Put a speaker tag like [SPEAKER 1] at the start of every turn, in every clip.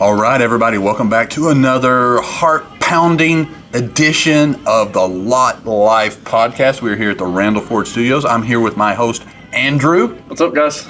[SPEAKER 1] All right, everybody, welcome back to another heart-pounding edition of the Lot Life podcast. We're here at the Randall Ford Studios. I'm here with my host, Andrew.
[SPEAKER 2] What's up, guys?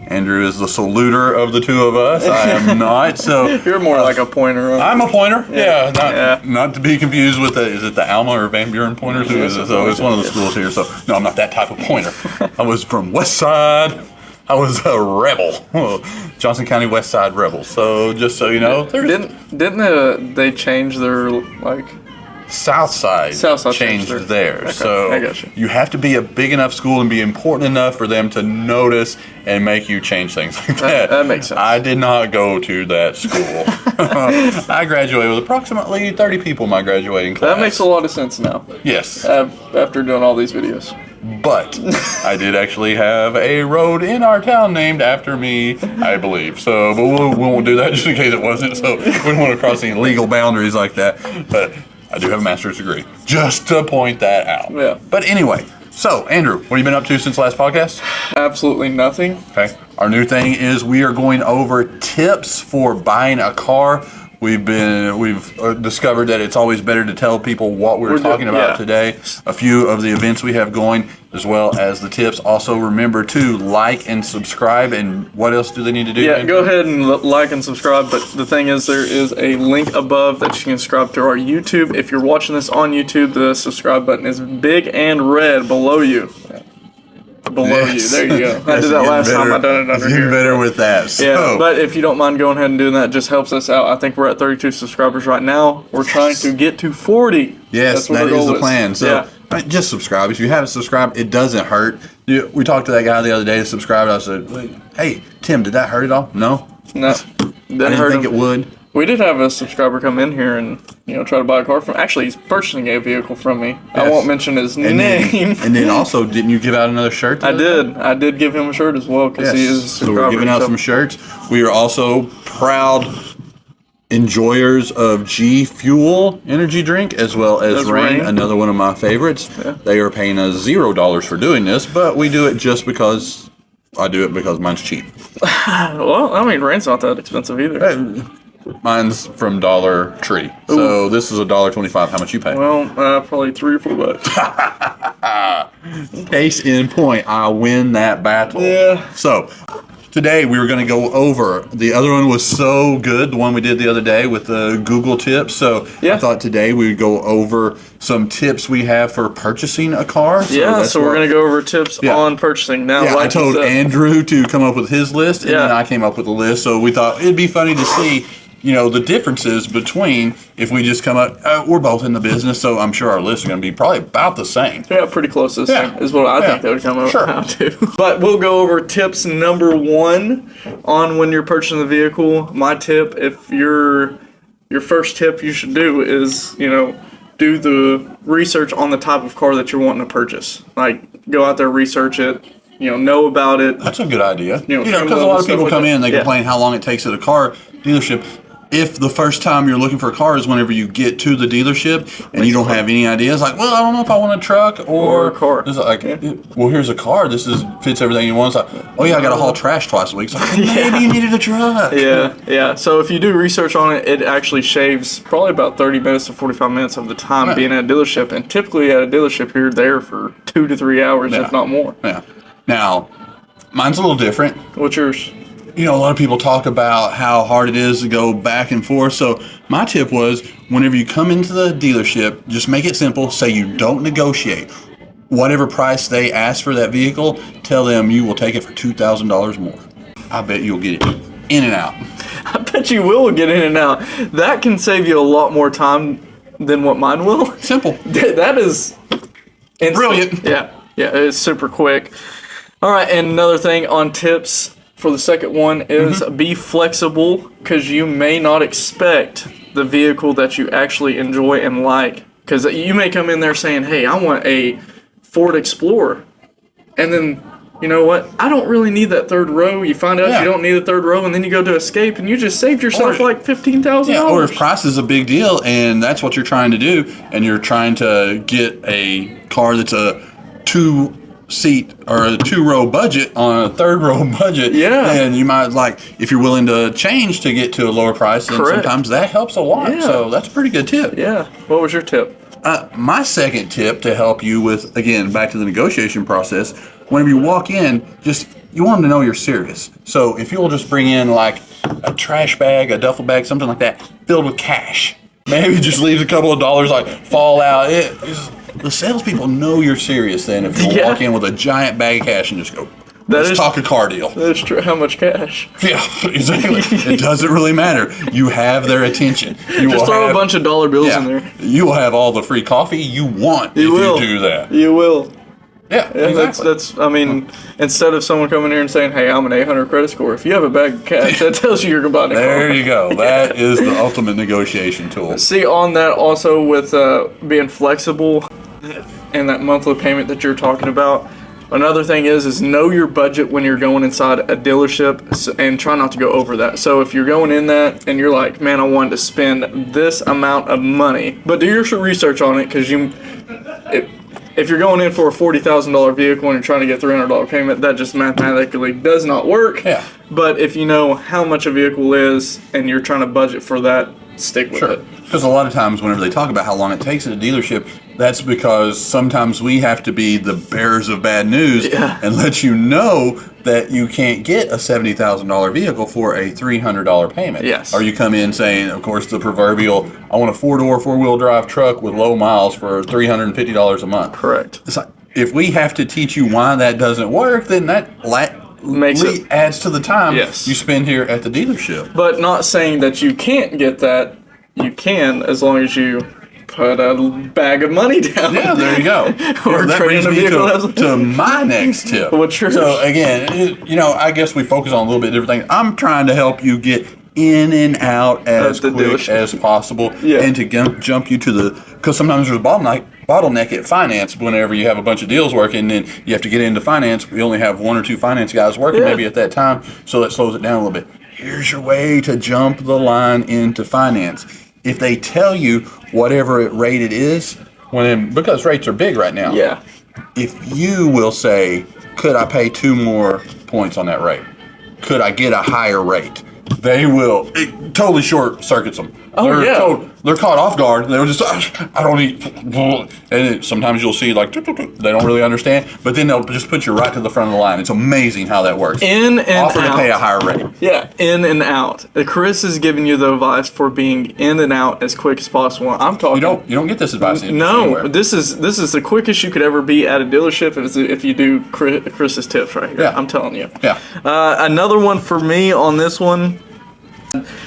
[SPEAKER 1] Andrew is the saluter of the two of us. I am not. So
[SPEAKER 2] you're more like a pointer. Right?
[SPEAKER 1] I'm a pointer. Yeah, not to be confused with is it the Alma or Van Buren pointers? Who is it? So it's one of the schools here. So no, I'm not that type of pointer. I was from West Side. I was a rebel, Johnson County West Side rebel. So just so you know,
[SPEAKER 2] didn't they change their
[SPEAKER 1] South Side changed theirs.
[SPEAKER 2] Okay,
[SPEAKER 1] so
[SPEAKER 2] I got you.
[SPEAKER 1] You have to be a big enough school and be important enough for them to notice and make you change things like that.
[SPEAKER 2] That makes sense.
[SPEAKER 1] I did not go to that school. I graduated with approximately 30 people in my graduating class.
[SPEAKER 2] That makes a lot of sense now.
[SPEAKER 1] Yes.
[SPEAKER 2] After doing all these videos.
[SPEAKER 1] But I did actually have a road in our town named after me, I believe. So, but we won't do that just in case it wasn't. So we don't want to cross any legal boundaries like that. But I do have a master's degree, just to point that out.
[SPEAKER 2] Yeah.
[SPEAKER 1] But anyway, so Andrew, what have you been up to since the last podcast?
[SPEAKER 2] Absolutely nothing.
[SPEAKER 1] Okay. Our new thing is we are going over tips for buying a car. We've discovered that it's always better to tell people what we're talking about today, a few of the events we have going, as well as the tips. Also, remember to like and subscribe. And what else do they need to do?
[SPEAKER 2] Yeah, go ahead and like and subscribe. But the thing is, there is a link above that you can subscribe to our YouTube. If you're watching this on YouTube, the subscribe button is big and red below you. Below you. There you go. I did that last time. I done it under here.
[SPEAKER 1] Better with that. So.
[SPEAKER 2] Yeah, but if you don't mind going ahead and doing that, it just helps us out. I think we're at 32 subscribers right now. We're trying to get to 40.
[SPEAKER 1] Yes, that is the plan. So just subscribe. If you haven't subscribed, it doesn't hurt. We talked to that guy the other day that subscribed. I said, hey, Tim, did that hurt at all? No.
[SPEAKER 2] No.
[SPEAKER 1] I didn't think it would.
[SPEAKER 2] We did have a subscriber come in here and try to buy a car from. Actually, he's purchasing a vehicle from me. Yes. I won't mention his name.
[SPEAKER 1] And then also, didn't you give out another shirt?
[SPEAKER 2] I did give him a shirt as well because he is a subscriber.
[SPEAKER 1] So we're giving out some shirts. We are also proud enjoyers of G Fuel energy drink as well as Reign, another one of my favorites. Yeah. They are paying us $0 for doing this, but we do it just because I do it because mine's cheap.
[SPEAKER 2] Well, I mean, Reign's not that expensive either.
[SPEAKER 1] Mine's from Dollar Tree. So this is $1.25. How much you pay?
[SPEAKER 2] Well, probably $3 or $4.
[SPEAKER 1] Case in point, I win that battle.
[SPEAKER 2] Yeah.
[SPEAKER 1] So today we were going to go over, the other one was so good, the one we did the other day with the Google tips. So I thought today we would go over some tips we have for purchasing a car.
[SPEAKER 2] So we're going to go over tips on purchasing. Now,
[SPEAKER 1] I told Andrew to come up with his list, and then I came up with a list. So we thought it'd be funny to see the differences between if we just come up, we're both in the business, so I'm sure our lists are going to be probably about the same.
[SPEAKER 2] Yeah, pretty close to the same is what I think they would come up to. But we'll go over tips number 1 on when you're purchasing the vehicle. My tip, if your first tip you should do is, do the research on the type of car that you're wanting to purchase. Like, go out there, research it. Know about it.
[SPEAKER 1] That's a good idea. Because a lot of people come in, they complain how long it takes at a car dealership. If the first time you're looking for a car is whenever you get to the dealership and you don't have any ideas, like, well, I don't know if I want a truck or
[SPEAKER 2] a car.
[SPEAKER 1] It's like, well, here's a car. This fits everything you want. It's like, oh yeah, I got to haul trash twice a week. So maybe you needed a truck.
[SPEAKER 2] Yeah. So if you do research on it, it actually shaves probably about 30 minutes to 45 minutes of the time being at a dealership. And typically at a dealership, you're there for 2 to 3 hours, if not more.
[SPEAKER 1] Yeah. Now, mine's a little different.
[SPEAKER 2] What's yours?
[SPEAKER 1] A lot of people talk about how hard it is to go back and forth. So my tip was, whenever you come into the dealership, just make it simple. Say you don't negotiate. Whatever price they ask for that vehicle, tell them you will take it for $2,000 more. I bet you'll get it in and out.
[SPEAKER 2] I bet you will get in and out. That can save you a lot more time than what mine will.
[SPEAKER 1] Simple.
[SPEAKER 2] That is instant.
[SPEAKER 1] Brilliant.
[SPEAKER 2] Yeah, it's super quick. All right, and another thing on tips for the second one is be flexible, because you may not expect the vehicle that you actually enjoy and like. Because you may come in there saying, hey, I want a Ford Explorer. And then, you know what? I don't really need that third row. You find out you don't need the third row, and then you go to Escape, and you just saved yourself like $15,000.
[SPEAKER 1] Yeah, or if price is a big deal, and that's what you're trying to do, and you're trying to get a car that's a seat or a 2-row budget on a 3rd-row budget, then you might, like, if you're willing to change to get to a lower price, then sometimes that helps a lot.
[SPEAKER 2] Yeah.
[SPEAKER 1] So that's a pretty good tip.
[SPEAKER 2] Yeah. What was your tip?
[SPEAKER 1] My second tip to help you with, again, back to the negotiation process, whenever you walk in, you want them to know you're serious. So if you'll just bring in like a trash bag, a duffel bag, something like that, filled with cash, maybe just leave a couple of dollars like fall out. The salespeople know you're serious then if you walk in with a giant bag of cash and just go, let's talk a car deal.
[SPEAKER 2] That's true. How much cash?
[SPEAKER 1] Yeah, exactly. It doesn't really matter. You have their attention.
[SPEAKER 2] Just throw a bunch of dollar bills in there.
[SPEAKER 1] You will have all the free coffee you want if you do that.
[SPEAKER 2] You will.
[SPEAKER 1] Yeah, exactly.
[SPEAKER 2] That's. I mean, instead of someone coming here and saying, "Hey, I'm an 800 credit score," if you have a bag of cash, that tells you you're going to buy a car.
[SPEAKER 1] There you go. That is the ultimate negotiation tool.
[SPEAKER 2] See, on that also with being flexible and that monthly payment that you're talking about. Another thing is know your budget when you're going inside a dealership and try not to go over that. So if you're going in that and you're like, man, I wanted to spend this amount of money, but do your research on it because if you're going in for a $40,000 vehicle and you're trying to get $300 payment, that just mathematically does not work.
[SPEAKER 1] Yeah.
[SPEAKER 2] But if you know how much a vehicle is and you're trying to budget for that, stick with it.
[SPEAKER 1] Because a lot of times whenever they talk about how long it takes at a dealership, that's because sometimes we have to be the bearers of bad news and let you know that you can't get a $70,000 vehicle for a $300 payment.
[SPEAKER 2] Yes.
[SPEAKER 1] Or you come in saying, of course, the proverbial, I want a 4-door, 4-wheel drive truck with low miles for $350 a month.
[SPEAKER 2] Correct.
[SPEAKER 1] It's like, if we have to teach you why that doesn't work, then that adds to the time you spend here at the dealership.
[SPEAKER 2] But not saying that you can't get that. You can, as long as you put a bag of money down.
[SPEAKER 1] Yeah, there you go.
[SPEAKER 2] Or
[SPEAKER 1] that brings me to my next tip.
[SPEAKER 2] What's yours?
[SPEAKER 1] So again, I guess we focus on a little bit different things. I'm trying to help you get in and out as quick as possible, and to jump you to because sometimes there's a bottleneck at finance whenever you have a bunch of deals working and you have to get into finance. We only have 1 or 2 finance guys working maybe at that time, so that slows it down a little bit. Here's your way to jump the line into finance. If they tell you whatever rate it is, because rates are big right now.
[SPEAKER 2] Yeah.
[SPEAKER 1] If you will say, could I pay 2 more points on that rate? Could I get a higher rate? They will. It totally short circuits them. They're caught off guard. They're just, I don't need. And sometimes you'll see like they don't really understand, but then they'll just put you right to the front of the line. It's amazing how that works.
[SPEAKER 2] In and
[SPEAKER 1] Offer
[SPEAKER 2] out.
[SPEAKER 1] to pay a higher rate.
[SPEAKER 2] Yeah, in and out. Chris is giving you the advice for being in and out as quick as possible. I'm talking.
[SPEAKER 1] You don't get this advice
[SPEAKER 2] No,
[SPEAKER 1] anywhere.
[SPEAKER 2] this is the quickest you could ever be at a dealership if you do Chris's tips right here.
[SPEAKER 1] Yeah.
[SPEAKER 2] I'm telling you.
[SPEAKER 1] Yeah.
[SPEAKER 2] Another one for me on this one.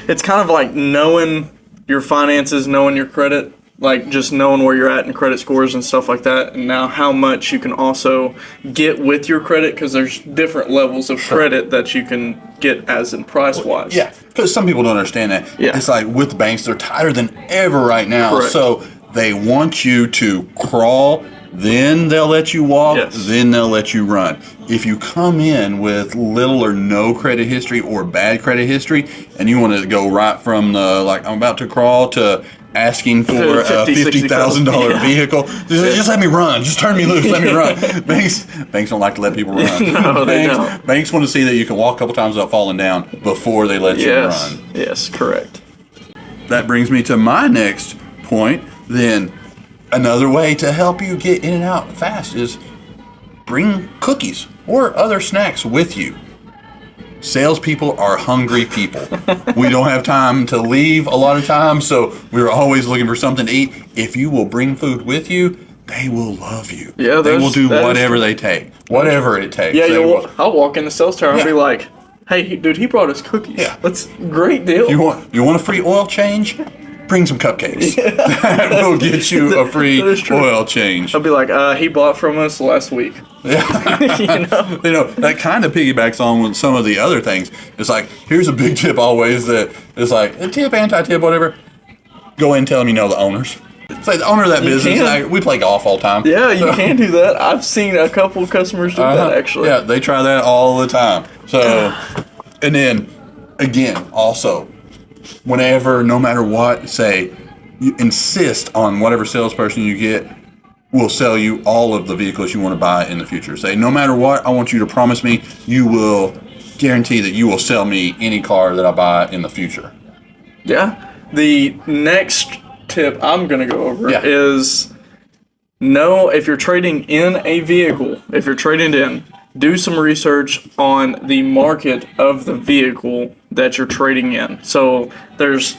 [SPEAKER 2] It's kind of like knowing your finances, knowing your credit, like just knowing where you're at in credit scores and stuff like that, and now how much you can also get with your credit because there's different levels of credit that you can get as in price-wise.
[SPEAKER 1] Yeah, because some people don't understand that.
[SPEAKER 2] Yeah.
[SPEAKER 1] It's like with banks, they're tighter than ever right now.
[SPEAKER 2] Correct.
[SPEAKER 1] So they want you to crawl, then they'll let you walk, then they'll let you run. If you come in with little or no credit history or bad credit history, and you want to go right from the, like, I'm about to crawl to asking for a $50,000 vehicle, just let me run. Just turn me loose. Let me run. Banks don't like to let people run.
[SPEAKER 2] No, they don't.
[SPEAKER 1] Banks want to see that you can walk a couple times without falling down before they let you run.
[SPEAKER 2] Yes, correct.
[SPEAKER 1] That brings me to my next point. Then another way to help you get in and out fast is bring cookies or other snacks with you. Salespeople are hungry people. We don't have time to leave a lot of times, so we're always looking for something to eat. If you will bring food with you, they will love you.
[SPEAKER 2] Yeah,
[SPEAKER 1] they will do whatever they take, whatever it takes.
[SPEAKER 2] Yeah, I'll walk in the sales tower and be like, "Hey, dude, he brought us cookies.
[SPEAKER 1] Yeah,
[SPEAKER 2] that's a great deal.
[SPEAKER 1] You want a free oil change? Bring some cupcakes. That will get you a free oil change."
[SPEAKER 2] I'll be like, he bought from us last week.
[SPEAKER 1] Yeah.
[SPEAKER 2] You know,
[SPEAKER 1] that kind of piggybacks on with some of the other things. It's like, here's a big tip always that is like, a tip, anti-tip, whatever. Go in and tell them you know the owners. It's like the owner of that business. We play golf all the time.
[SPEAKER 2] Yeah, you can do that. I've seen a couple customers do that, actually.
[SPEAKER 1] Yeah, they try that all the time. So, and then, again, also, whenever, no matter what, say, you insist on whatever salesperson you get, will sell you all of the vehicles you want to buy in the future. Say, no matter what, I want you to promise me you will guarantee that you will sell me any car that I buy in the future.
[SPEAKER 2] Yeah. The next tip I'm going to go over
[SPEAKER 1] Yeah.
[SPEAKER 2] is know if you're trading in a vehicle, if you're trading it in, do some research on the market of the vehicle that you're trading in. So there's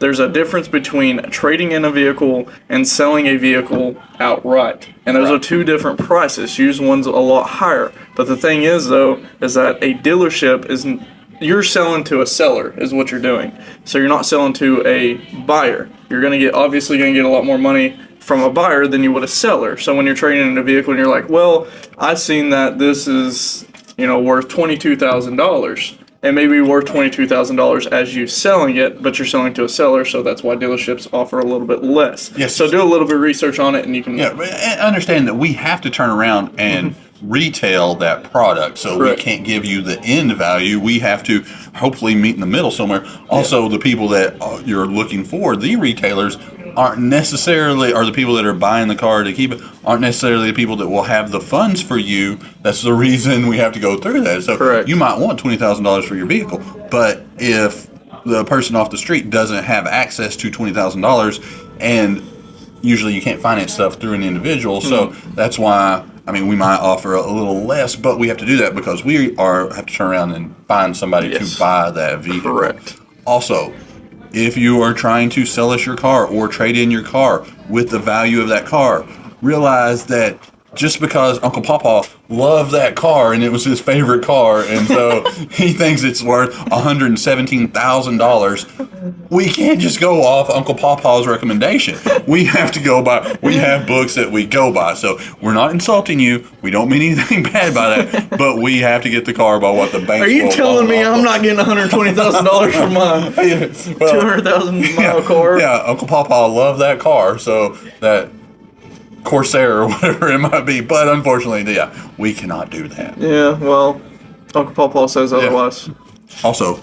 [SPEAKER 2] a difference between trading in a vehicle and selling a vehicle outright. And those are two different prices. Used one's a lot higher. But the thing is, though, is that a dealership isn't. You're selling to a seller is what you're doing. So you're not selling to a buyer. You're obviously gonna get a lot more money from a buyer than you would a seller. So when you're trading in a vehicle and you're like, well, I've seen that this is, worth $22,000. It may be worth $22,000 as you selling it, but you're selling to a seller, so that's why dealerships offer a little bit less.
[SPEAKER 1] Yes.
[SPEAKER 2] So do a little bit of research on it, and you can.
[SPEAKER 1] Yeah, but understand that we have to turn around and retail that product, so
[SPEAKER 2] Correct.
[SPEAKER 1] we can't give you the end value. We have to hopefully meet in the middle somewhere. Also, the people that you're looking for, the retailers, aren't necessarily, or the people that are buying the car to keep it, aren't necessarily the people that will have the funds for you. That's the reason we have to go through that. So
[SPEAKER 2] Correct.
[SPEAKER 1] you might want $20,000 for your vehicle, but if the person off the street doesn't have access to $20,000, and usually you can't finance stuff through an individual, so that's why, we might offer a little less, but we have to do that because we have to turn around and find somebody to buy that vehicle.
[SPEAKER 2] Correct.
[SPEAKER 1] Also, if you are trying to sell us your car or trade in your car with the value of that car, realize that just because Uncle Pawpaw loved that car and it was his favorite car, and so he thinks it's worth $117,000, we can't just go off Uncle Pawpaw's recommendation. We have to go by, we have books that we go by. So we're not insulting you. We don't mean anything bad by that, but we have to get the car by what the bank.
[SPEAKER 2] Are you telling me I'm not getting $120,000 for my 200,000 mile car?
[SPEAKER 1] Yeah, Uncle Pawpaw loved that car, so that Corsair or whatever it might be, but unfortunately, we cannot do that.
[SPEAKER 2] Yeah, well, Uncle Pawpaw says otherwise.
[SPEAKER 1] Also,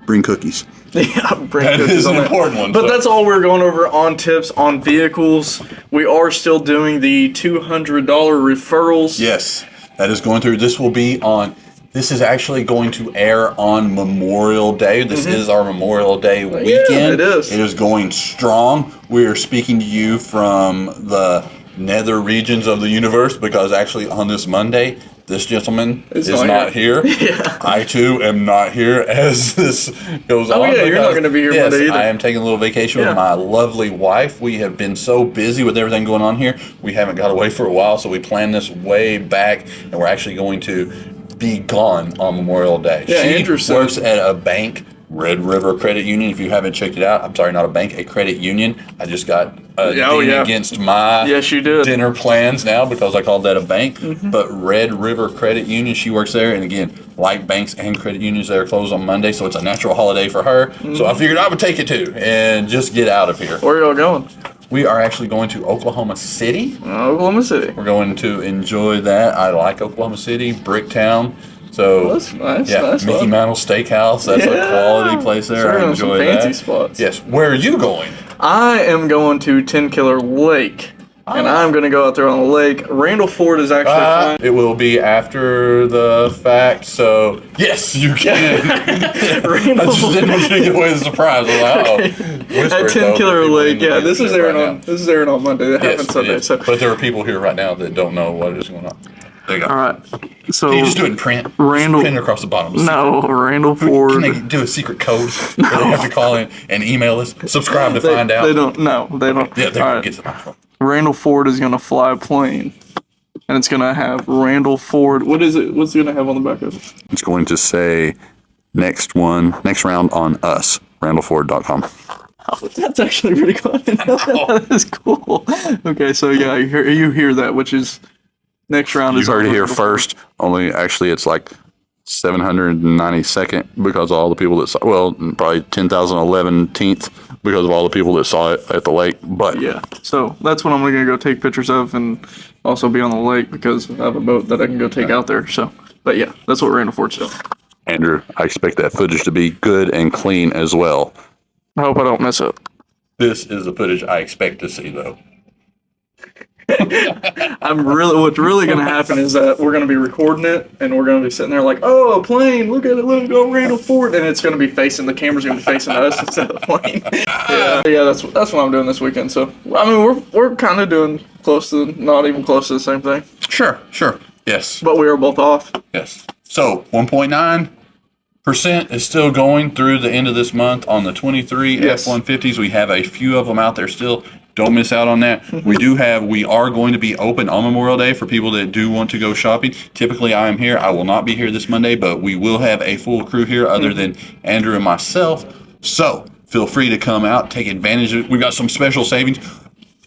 [SPEAKER 1] bring cookies.
[SPEAKER 2] Yeah, bring
[SPEAKER 1] That
[SPEAKER 2] cookies
[SPEAKER 1] is
[SPEAKER 2] on
[SPEAKER 1] an
[SPEAKER 2] it.
[SPEAKER 1] important one.
[SPEAKER 2] But
[SPEAKER 1] so.
[SPEAKER 2] that's all we're going over on tips on vehicles. We are still doing the $200 referrals.
[SPEAKER 1] Yes, that is going through. This will be on. This is actually going to air on Memorial Day. This is our Memorial Day weekend.
[SPEAKER 2] Yeah, it is.
[SPEAKER 1] It is going strong. We are speaking to you from the nether regions of the universe because actually on this Monday, this gentleman is not here.
[SPEAKER 2] Yeah.
[SPEAKER 1] I too am not here as this goes on.
[SPEAKER 2] Oh yeah, you're not going to be here
[SPEAKER 1] yes,
[SPEAKER 2] Monday either.
[SPEAKER 1] I am taking a little vacation
[SPEAKER 2] Yeah.
[SPEAKER 1] with my lovely wife. We have been so busy with everything going on here. We haven't got away for a while, so we planned this way back, and we're actually going to be gone on Memorial Day.
[SPEAKER 2] Yeah,
[SPEAKER 1] she
[SPEAKER 2] Andrew said-
[SPEAKER 1] works at a bank, Red River Credit Union. If you haven't checked it out, I'm sorry, not a bank, a credit union. I just got against my
[SPEAKER 2] Yes, you did.
[SPEAKER 1] dinner plans now because I called that a bank. But Red River Credit Union, she works there. And again, like banks and credit unions, they're closed on Monday, so it's a natural holiday for her. So I figured I would take it too and just get out of here.
[SPEAKER 2] Where are y'all going?
[SPEAKER 1] We are actually going to Oklahoma City.
[SPEAKER 2] Oklahoma City.
[SPEAKER 1] We're going to enjoy that. I like Oklahoma City, Bricktown. So
[SPEAKER 2] That's nice.
[SPEAKER 1] yeah,
[SPEAKER 2] Nice
[SPEAKER 1] Mickey
[SPEAKER 2] one.
[SPEAKER 1] Mantle Steakhouse. That's a quality place there.
[SPEAKER 2] Sure,
[SPEAKER 1] I
[SPEAKER 2] some
[SPEAKER 1] enjoy
[SPEAKER 2] fancy
[SPEAKER 1] that.
[SPEAKER 2] spots.
[SPEAKER 1] Yes. Where are you going?
[SPEAKER 2] I am going to Ten Killer Lake, and I'm going to go out there on the lake. Randall Ford is actually flying.
[SPEAKER 1] It will be after the fact. So yes, you can. I just didn't want you to give away the surprise. I was like,
[SPEAKER 2] At Ten Killer Lake, yeah. This is airing on Monday. That happened Sunday. So
[SPEAKER 1] But there are people here right now that don't know what is going on. There you go.
[SPEAKER 2] all right. So
[SPEAKER 1] Can you just do it in print?
[SPEAKER 2] Randall-
[SPEAKER 1] Just print it across the bottom.
[SPEAKER 2] no, Randall
[SPEAKER 1] Can
[SPEAKER 2] Ford.
[SPEAKER 1] they do a secret code where they have to call in and email us? Subscribe to find out.
[SPEAKER 2] They don't. No, they don't.
[SPEAKER 1] Yeah, they're
[SPEAKER 2] All
[SPEAKER 1] going
[SPEAKER 2] right.
[SPEAKER 1] to get to the microphone.
[SPEAKER 2] Randall Ford is going to fly a plane, and it's going to have Randall Ford. What is it? What's it going to have on the back of it?
[SPEAKER 1] It's going to say next round on us, randallford.com.
[SPEAKER 2] Oh, that's actually pretty cool. That is cool. Okay, so yeah, you hear that, which is next round
[SPEAKER 1] You
[SPEAKER 2] is
[SPEAKER 1] heard it
[SPEAKER 2] on
[SPEAKER 1] here
[SPEAKER 2] Randall
[SPEAKER 1] first. Only actually it's like 792nd because of all the people that saw, well, probably 10,011th because of all the people that saw it at the lake. But
[SPEAKER 2] Yeah, so that's what I'm gonna go take pictures of, and also be on the lake because I have a boat that I can go take out there. So, but yeah, that's what Randall Ford's doing.
[SPEAKER 1] Andrew, I expect that footage to be good and clean as well.
[SPEAKER 2] I hope I don't mess up.
[SPEAKER 1] This is the footage I expect to see, though.
[SPEAKER 2] What's really gonna happen is that we're gonna be recording it, and we're gonna be sitting there like, oh, a plane, look at it, look, go Randall Ford, and it's gonna be facing, the camera's gonna be facing us instead of the plane. Yeah, that's what I'm doing this weekend. So I mean, we're kind of doing close to, not even close to the same thing,
[SPEAKER 1] Sure. Yes.
[SPEAKER 2] but we are both off.
[SPEAKER 1] Yes. So 1.9% is still going through the end of this month on the 23
[SPEAKER 2] Yes.
[SPEAKER 1] F-150s. We have a few of them out there still. Don't miss out on that. We are going to be open on Memorial Day for people that do want to go shopping. Typically, I am here. I will not be here this Monday, but we will have a full crew here other than Andrew and myself. So feel free to come out, take advantage of it. We've got some special savings.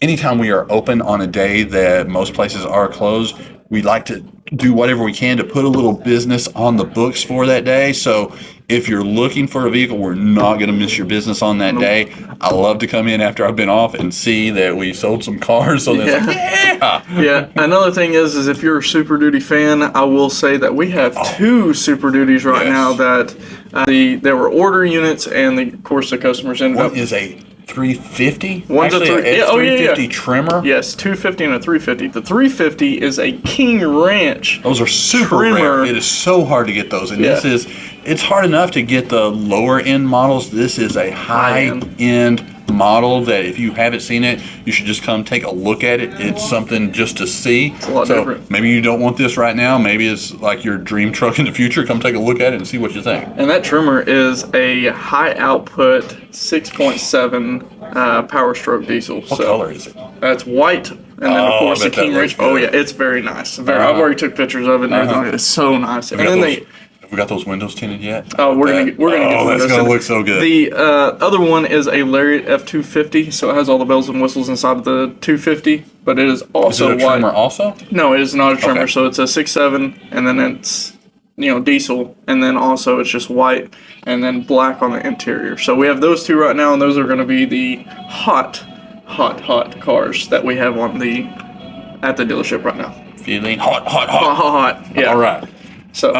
[SPEAKER 1] Anytime we are open on a day that most places are closed, we like to do whatever we can to put a little business on the books for that day. So if you're looking for a vehicle, we're not going to miss your business on that day. I love to come in after I've been off and see that we sold some cars. So that's like, yeah.
[SPEAKER 2] Yeah. Another thing is if you're a Super Duty fan, I will say that we have two Super Duties right
[SPEAKER 1] Yes.
[SPEAKER 2] now that there were order units, and of course the customers ended up.
[SPEAKER 1] One is a 350.
[SPEAKER 2] One's a
[SPEAKER 1] Actually,
[SPEAKER 2] three- yeah, oh, yeah,
[SPEAKER 1] 350
[SPEAKER 2] yeah.
[SPEAKER 1] trimmer.
[SPEAKER 2] Yes, 250 and a 350. The 350 is a King Ranch.
[SPEAKER 1] Those are super
[SPEAKER 2] Trimmer.
[SPEAKER 1] rare. It is so hard to get those. And
[SPEAKER 2] Yeah.
[SPEAKER 1] it's hard enough to get the lower end models. This is a high end model that if you haven't seen it, you should just come take a look at it. It's something just to see.
[SPEAKER 2] It's a lot different.
[SPEAKER 1] Maybe you don't want this right now. Maybe it's like your dream truck in the future. Come take a look at it and see what you think.
[SPEAKER 2] And that trimmer is a high output 6.7 Power Stroke diesel.
[SPEAKER 1] What color is it?
[SPEAKER 2] That's white. And then
[SPEAKER 1] Oh,
[SPEAKER 2] of course
[SPEAKER 1] I
[SPEAKER 2] the
[SPEAKER 1] bet that
[SPEAKER 2] King
[SPEAKER 1] looks
[SPEAKER 2] Ranch. Oh
[SPEAKER 1] good.
[SPEAKER 2] yeah, it's very nice. I've already took pictures of it and everything. It's so nice. And then
[SPEAKER 1] Have we got those windows tinted yet?
[SPEAKER 2] Oh, we're gonna get
[SPEAKER 1] Oh,
[SPEAKER 2] the
[SPEAKER 1] that's
[SPEAKER 2] windows
[SPEAKER 1] gonna
[SPEAKER 2] tinted.
[SPEAKER 1] look so good.
[SPEAKER 2] The other one is a Lariat F250, so it has all the bells and whistles inside of the 250, but it is
[SPEAKER 1] Is
[SPEAKER 2] also
[SPEAKER 1] it a
[SPEAKER 2] white.
[SPEAKER 1] trimmer also?
[SPEAKER 2] No, it is not a trimmer.
[SPEAKER 1] Okay.
[SPEAKER 2] So it's a 6.7, and then it's diesel, and then also it's just white, and then black on the interior. So we have those two right now, and those are going to be the hot cars that we have at the dealership right now.
[SPEAKER 1] Feeling hot.
[SPEAKER 2] Hot. Yeah.
[SPEAKER 1] All right.
[SPEAKER 2] So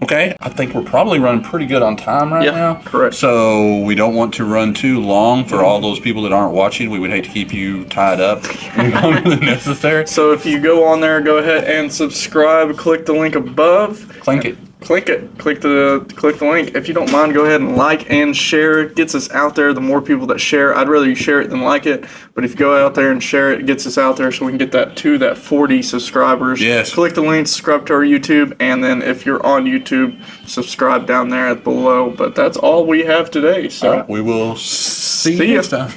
[SPEAKER 1] Okay, I think we're probably running pretty good on time right
[SPEAKER 2] Yeah,
[SPEAKER 1] now.
[SPEAKER 2] correct.
[SPEAKER 1] So we don't want to run too long for all those people that aren't watching. We would hate to keep you tied up longer than necessary.
[SPEAKER 2] So if you go on there, go ahead and subscribe. Click the link above.
[SPEAKER 1] Clink it.
[SPEAKER 2] Click it. Click the link. If you don't mind, go ahead and like and share. It gets us out there. The more people that share, I'd rather you share it than like it. But if you go out there and share it, it gets us out there so we can get that 40 subscribers.
[SPEAKER 1] Yes.
[SPEAKER 2] Click the link, subscribe to our YouTube, and then if you're on YouTube, subscribe down there below. But that's all we have today. So
[SPEAKER 1] All right, we will see you
[SPEAKER 2] See ya.
[SPEAKER 1] next time.